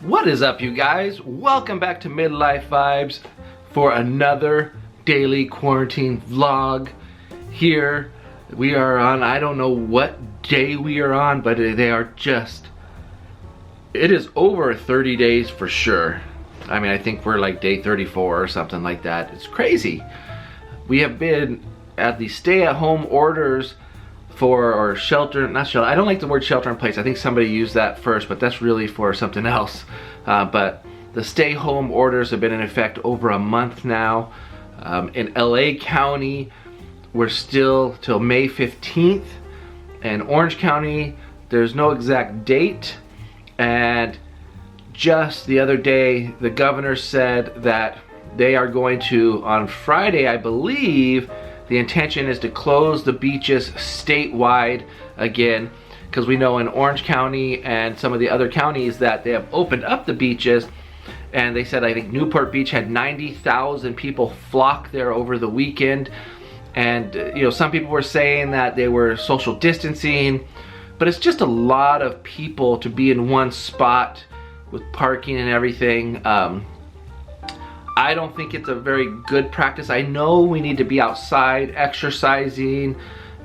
What is up, you guys? Welcome back to Midlife Vibes for another daily quarantine vlog. Here we are on, I don't know what day we are on, but they are just, it is over 30 days for sure. I mean, I think we're like day 34 or something like that. It's crazy. We have been at the stay-at-home orders for, I don't like the word shelter in place. I think somebody used that first, but that's really for something else. But the stay-home orders have been in effect over a month now. In LA County, we're still till May 15th. And Orange County, there's no exact date. And just the other day, the governor said that they are going to, on Friday, I believe, the intention is to close the beaches statewide again, because we know in Orange County and some of the other counties that they have opened up the beaches, and they said, I think Newport Beach had 90,000 people flock there over the weekend. And you know, some people were saying that they were social distancing, but it's just a lot of people to be in one spot with parking and everything. I don't think it's a very good practice. I know we need to be outside exercising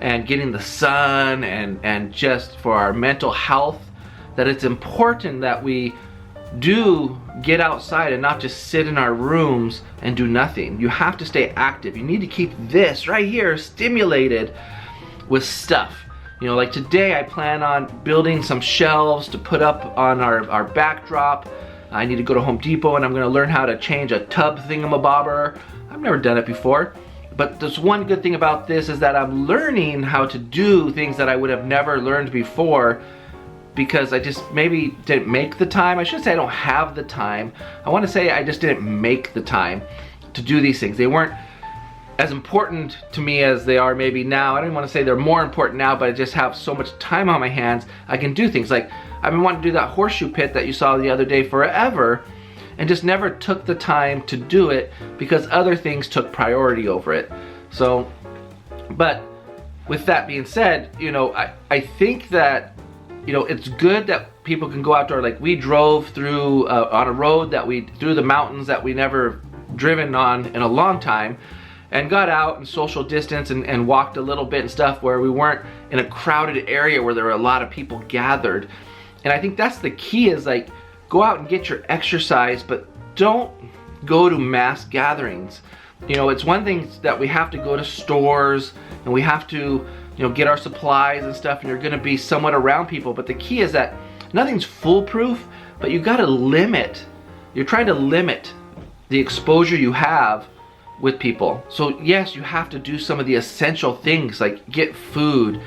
and getting the sun and just for our mental health, that it's important that we do get outside and not just sit in our rooms and do nothing. You have to stay active. You need to keep this right here stimulated with stuff. You know, like today I plan on building some shelves to put up on our backdrop. I need to go to Home Depot and I'm gonna learn how to change a tub thingamabobber. I've never done it before. But there's one good thing about this is that I'm learning how to do things that I would have never learned before, because I just maybe didn't make the time. I shouldn't say I don't have the time. I wanna say I just didn't make the time to do these things. They weren't as important to me as they are maybe now. I don't want to say they're more important now, but I just have so much time on my hands, I can do things. Like, I've been wanting to do that horseshoe pit that you saw the other day forever, and just never took the time to do it because other things took priority over it. So, but with that being said, you know, I think that, you know, it's good that people can go outdoor. Like, we drove through on a road through the mountains that we never driven on in a long time, and got out and social distance and walked a little bit and stuff where we weren't in a crowded area where there were a lot of people gathered. And I think that's the key, is like, go out and get your exercise, but don't go to mass gatherings. You know, it's one thing that we have to go to stores and we have to, you know, get our supplies and stuff, and you're gonna be somewhat around people, but the key is that nothing's foolproof, but you gotta limit. You're trying to limit the exposure you have with people. So yes, you have to do some of the essential things, like get food,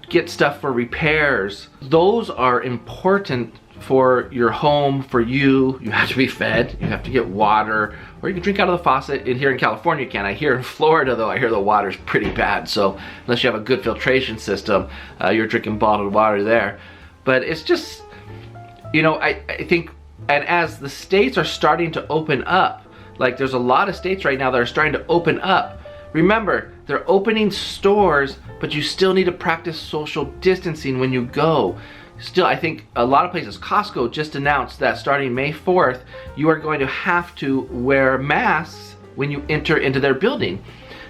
get stuff for repairs. Those are important for your home, for you. You have to be fed, you have to get water, or you can drink out of the faucet. In here in California you can. I hear in Florida though, I hear the water's pretty bad, so unless you have a good filtration system, you're drinking bottled water there. But it's just, you know, I think, and as the states are starting to open up, like there's a lot of states right now that are starting to open up. Remember, they're opening stores, but you still need to practice social distancing when you go. Still, I think a lot of places, Costco just announced that starting May 4th, you are going to have to wear masks when you enter into their building.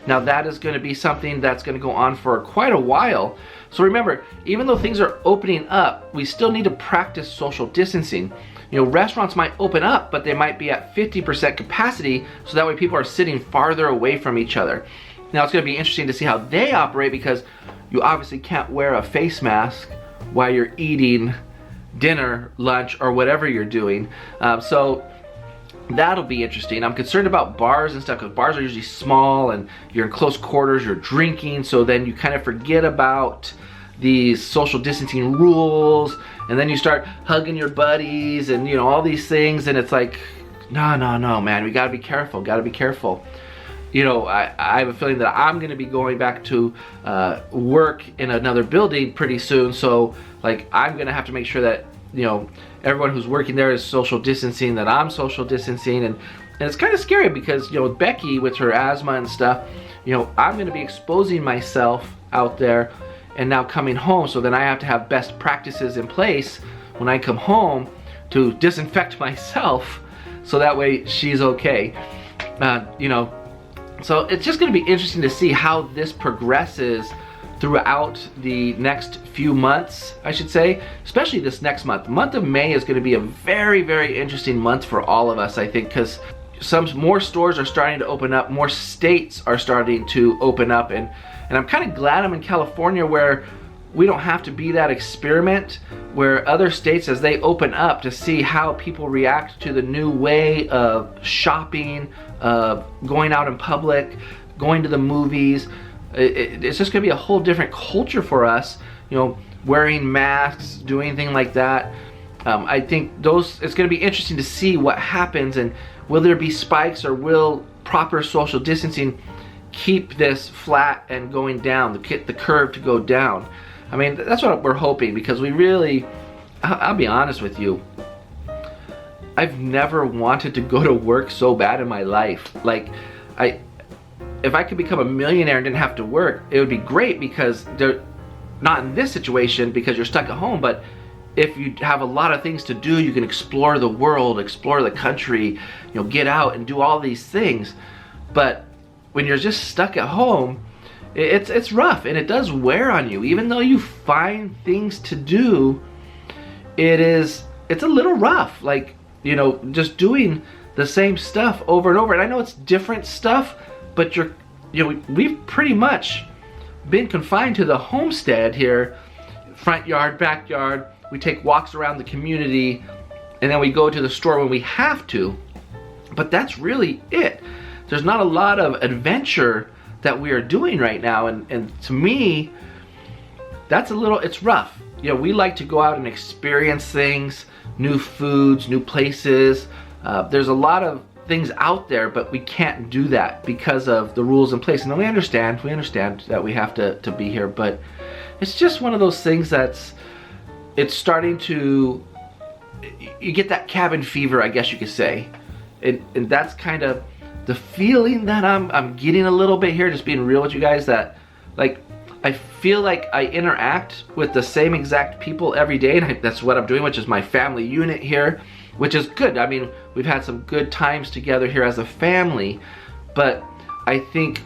Now that is going to be something that's going to go on for quite a while. So remember, even though things are opening up, we still need to practice social distancing. You know, restaurants might open up, but they might be at 50% capacity, so that way people are sitting farther away from each other. Now it's going to be interesting to see how they operate, because you obviously can't wear a face mask while you're eating dinner, lunch, or whatever you're doing. So that'll be interesting. I'm concerned about bars and stuff, because bars are usually small and you're in close quarters, you're drinking, so then you kind of forget about these social distancing rules, and then you start hugging your buddies and, you know, all these things, and it's like, no, man, we gotta be careful. You know, I have a feeling that I'm gonna be going back to work in another building pretty soon, so like I'm gonna have to make sure that, you know, everyone who's working there is social distancing, that I'm social distancing, and it's kind of scary because, you know, Becky with her asthma and stuff, you know, I'm gonna be exposing myself out there and now coming home, so then I have to have best practices in place when I come home to disinfect myself so that way she's okay. You know, so it's just going to be interesting to see how this progresses throughout the next few months, I should say, especially this next month. The month of May is going to be a very, very interesting month for all of us, I think, because some more stores are starting to open up, more states are starting to open up, and I'm kind of glad I'm in California where we don't have to be that experiment where other states, as they open up, to see how people react to the new way of shopping, of going out in public, going to the movies. It's just going to be a whole different culture for us, you know, wearing masks, doing things like that. I think it's going to be interesting to see what happens, and will there be spikes, or will proper social distancing keep this flat and going down, get the curve to go down. I mean, that's what we're hoping, because we really, I'll be honest with you, I've never wanted to go to work so bad in my life. Like, if I could become a millionaire and didn't have to work, it would be great, because they're not in this situation because you're stuck at home, but if you have a lot of things to do, you can explore the world, explore the country, you know, get out and do all these things. But when you're just stuck at home, it's rough, and it does wear on you. Even though you find things to do, it's a little rough. Like, you know, just doing the same stuff over and over. And I know it's different stuff, but you know, we've pretty much been confined to the homestead here, front yard, backyard. We take walks around the community, and then we go to the store when we have to. But that's really it. There's not a lot of adventure that we are doing right now, and to me, it's rough. You know, we like to go out and experience things, new foods, new places. There's a lot of things out there, but we can't do that because of the rules in place. And we understand that we have to be here, but it's just one of those things it's starting to, you get that cabin fever, I guess you could say. And that's kind of the feeling that I'm getting a little bit here, just being real with you guys, that like I feel like I interact with the same exact people every day, and that's what I'm doing, which is my family unit here, which is good. I mean, we've had some good times together here as a family, but I think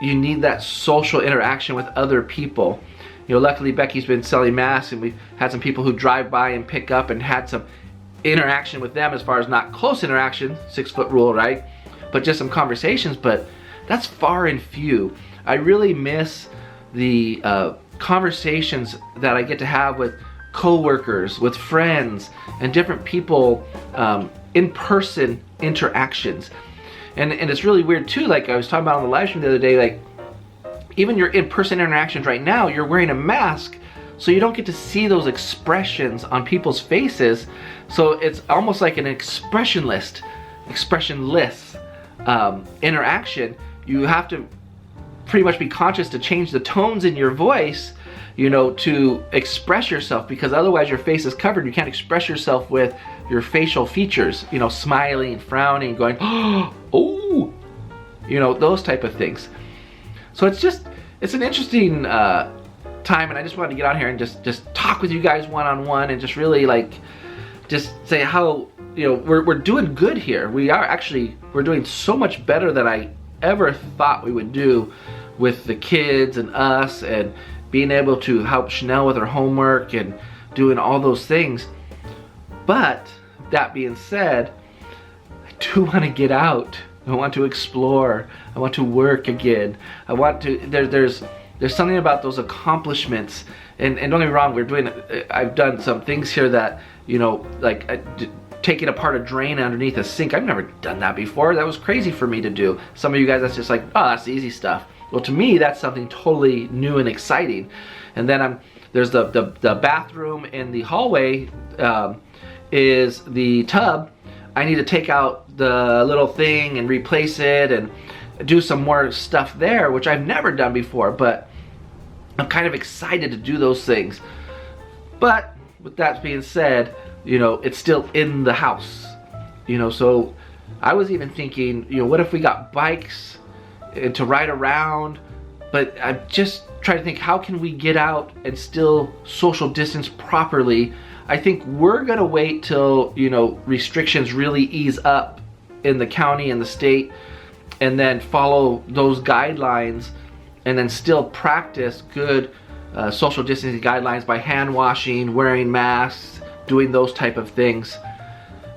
you need that social interaction with other people. You know, luckily Becky's been selling masks, and we've had some people who drive by and pick up, and had some interaction with them, as far as not close interaction, 6-foot rule, right? But just some conversations, but that's far and few. I really miss the conversations that I get to have with co-workers, with friends, and different people, in-person interactions. And it's really weird too, like I was talking about on the live stream the other day, like even your in-person interactions right now, you're wearing a mask, so you don't get to see those expressions on people's faces. So it's almost like an expressionless interaction. You have to pretty much be conscious to change the tones in your voice, you know, to express yourself, because otherwise your face is covered. You can't express yourself with your facial features, you know, smiling, frowning, going, oh, you know, those type of things. So it's an interesting time, and I just wanted to get on here and just talk with you guys one-on-one, and just really just say how, you know, we're doing good here. We're doing so much better than I ever thought we would do with the kids and us, and being able to help Chanel with her homework and doing all those things. But that being said, I do want to get out. I want to explore. I want to work again. I want to, there's something about those accomplishments, and don't get me wrong, I've done some things here that, you know, like taking apart a drain underneath a sink. I've never done that before. That was crazy for me to do. Some of you guys, that's just like, oh, that's easy stuff. Well, to me, that's something totally new and exciting. And then there's the bathroom in the hallway, is the tub. I need to take out the little thing and replace it and do some more stuff there, which I've never done before, but I'm kind of excited to do those things. But with that being said, you know, it's still in the house, you know, so I was even thinking, you know, what if we got bikes to ride around? But I'm just trying to think, how can we get out and still social distance properly? I think we're gonna wait till, you know, restrictions really ease up in the county and the state, and then follow those guidelines, and then still practice good social distancing guidelines by hand washing, wearing masks, doing those type of things.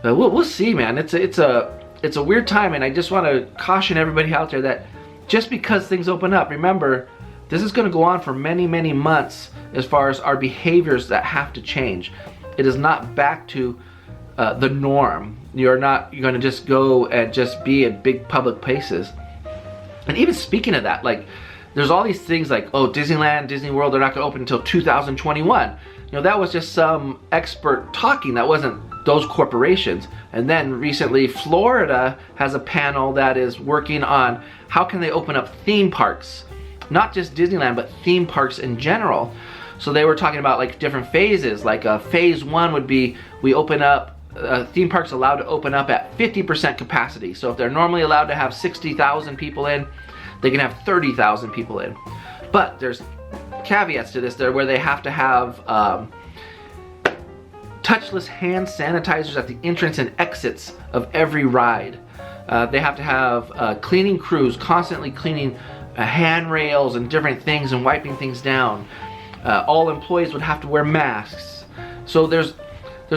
We'll see, man. It's a weird time, and I just want to caution everybody out there that just because things open up, remember, this is going to go on for many, many months as far as our behaviors that have to change. It is not back to the norm. You're going to just go and just be in big public places. And even speaking of that, like, there's all these things like, oh, Disneyland, Disney World, they're not going to open until 2021. You know, that was just some expert talking. That wasn't those corporations. And then recently, Florida has a panel that is working on how can they open up theme parks, not just Disneyland, but theme parks in general. So they were talking about like different phases. Like phase 1 would be we open up theme parks allowed to open up at 50% capacity. So if they're normally allowed to have 60,000 people in, they can have 30,000 people in. But there's caveats to this there where they have to have touchless hand sanitizers at the entrance and exits of every ride. They have to have cleaning crews constantly cleaning handrails and different things and wiping things down. All employees would have to wear masks. So there's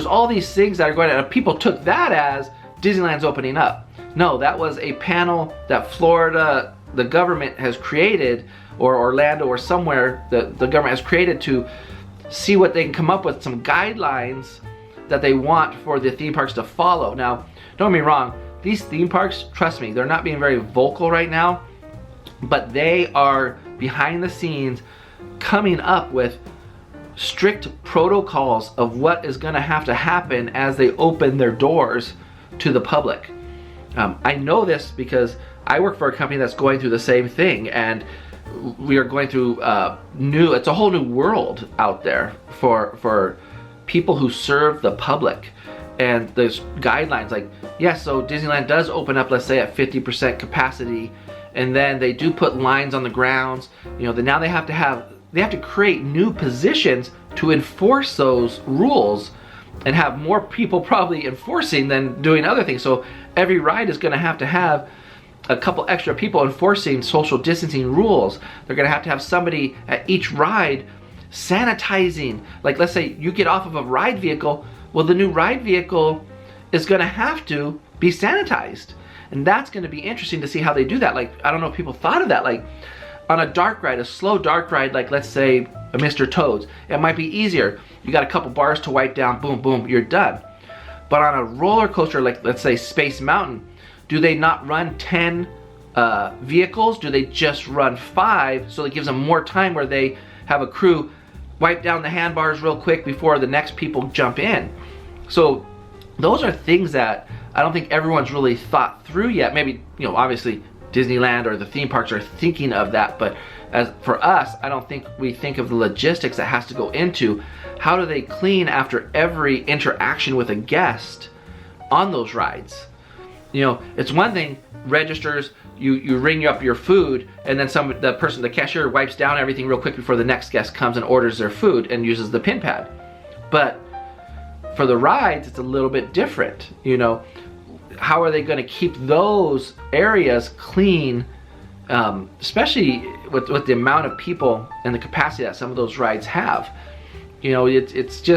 all these things that are going on. People took that as Disneyland's opening up. No, that was a panel that Florida, the government has created, or Orlando or somewhere the government has created to see what they can come up with, some guidelines that they want for the theme parks to follow. Now, don't get me wrong, these theme parks, trust me, they're not being very vocal right now, but they are behind the scenes coming up with strict protocols of what is going to have to happen as they open their doors to the public. I know this because I work for a company that's going through the same thing, and we are going through it's a whole new world out there for people who serve the public. And there's guidelines like, yes, so Disneyland does open up, let's say at 50% capacity, and then they do put lines on the grounds. You know, now they have to create new positions to enforce those rules and have more people probably enforcing than doing other things. So every ride is going to have a couple extra people enforcing social distancing rules. They're going to have somebody at each ride sanitizing. Like, let's say you get off of a ride vehicle, well, the new ride vehicle is going to have to be sanitized. And that's going to be interesting to see how they do that. Like, I don't know if people thought of that. Like, on a dark ride, a slow dark ride, like let's say a Mr. Toad's, it might be easier. You got a couple bars to wipe down, boom, boom, you're done. But on a roller coaster, like let's say Space Mountain, do they not run 10 vehicles? Do they just run 5 so it gives them more time where they have a crew wipe down the handbars real quick before the next people jump in? So those are things that I don't think everyone's really thought through yet. Maybe, you know, obviously Disneyland or the theme parks are thinking of that, but as for us, I don't think we think of the logistics that has to go into how do they clean after every interaction with a guest on those rides. You know, it's one thing, registers, you ring up your food, and then the cashier wipes down everything real quick before the next guest comes and orders their food and uses the pin pad. But for the rides, it's a little bit different. You know, how are they going to keep those areas clean, especially with the amount of people and the capacity that some of those rides have? You know, it's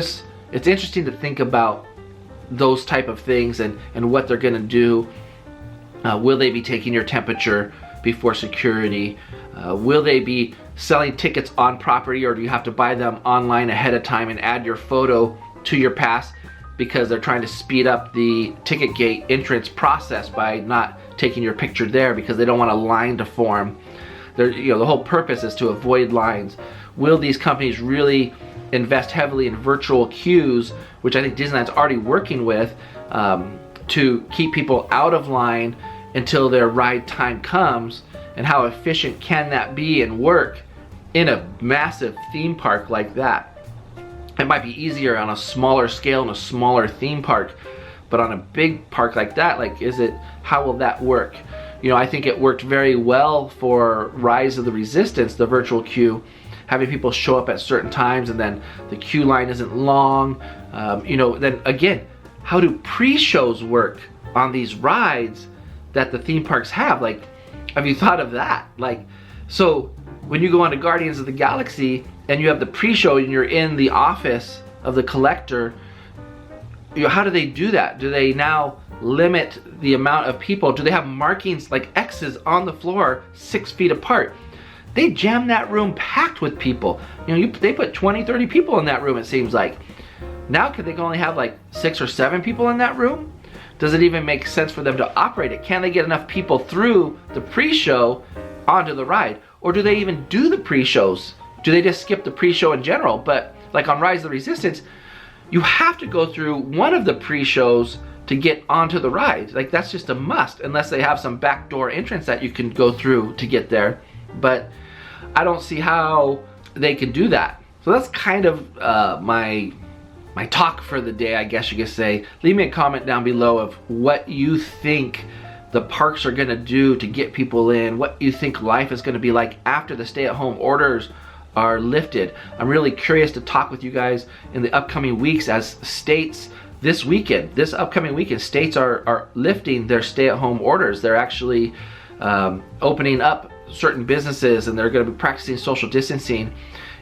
interesting to think about those type of things and what they're going to do. Will they be taking your temperature before security? Will they be selling tickets on property, or do you have to buy them online ahead of time and add your photo to your pass because they're trying to speed up the ticket gate entrance process by not taking your picture there because they don't want a line to form? You know, the whole purpose is to avoid lines. Will these companies really invest heavily in virtual queues, which I think Disneyland's already working with, to keep people out of line until their ride time comes? And how efficient can that be and work in a massive theme park like that? It might be easier on a smaller scale in a smaller theme park, but on a big park like that, like, how will that work? You know, I think it worked very well for Rise of the Resistance, the virtual queue, having people show up at certain times and then the queue line isn't long. You know, then again, how do pre-shows work on these rides that the theme parks have? Like, have you thought of that? Like, so when you go on to Guardians of the Galaxy and you have the pre-show and you're in the office of the collector, you know, how do they do that? Do they now limit the amount of people? Do they have markings like X's on the floor 6 feet apart? They jam that room packed with people. You know, they put 20, 30 people in that room, it seems like. Now could they only have like 6 or 7 people in that room? Does it even make sense for them to operate it? Can they get enough people through the pre-show onto the ride? Or do they even do the pre-shows? Do they just skip the pre-show in general? But like on Rise of the Resistance, you have to go through one of the pre-shows to get onto the ride. Like, that's just a must, unless they have some backdoor entrance that you can go through to get there. But I don't see how they can do that. So that's kind of my talk for the day, I guess you could say. Leave me a comment down below of what you think the parks are gonna do to get people in, what you think life is gonna be like after the stay-at-home orders are lifted. I'm really curious to talk with you guys in the upcoming weeks as states, this upcoming weekend, states are lifting their stay-at-home orders. They're actually opening up certain businesses, and they're gonna be practicing social distancing.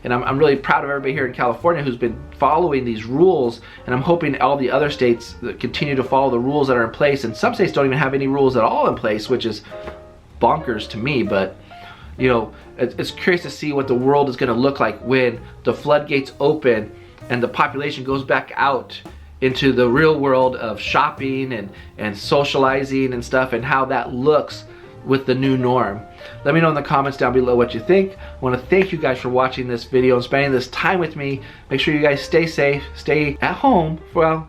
And I'm really proud of everybody here in California who's been following these rules, and I'm hoping all the other states that continue to follow the rules that are in place. And some states don't even have any rules at all in place, which is bonkers to me. But you know, it's curious to see what the world is going to look like when the floodgates open and the population goes back out into the real world of shopping and socializing and stuff, and how that looks with the new norm. Let me know in the comments down below what you think. I want to thank you guys for watching this video and spending this time with me. Make sure you guys stay safe, stay at home. Well,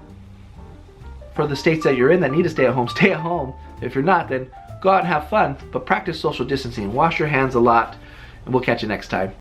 for the states that you're in that need to stay at home, stay at home. If you're not, then go out and have fun, but practice social distancing. Wash your hands a lot, and we'll catch you next time.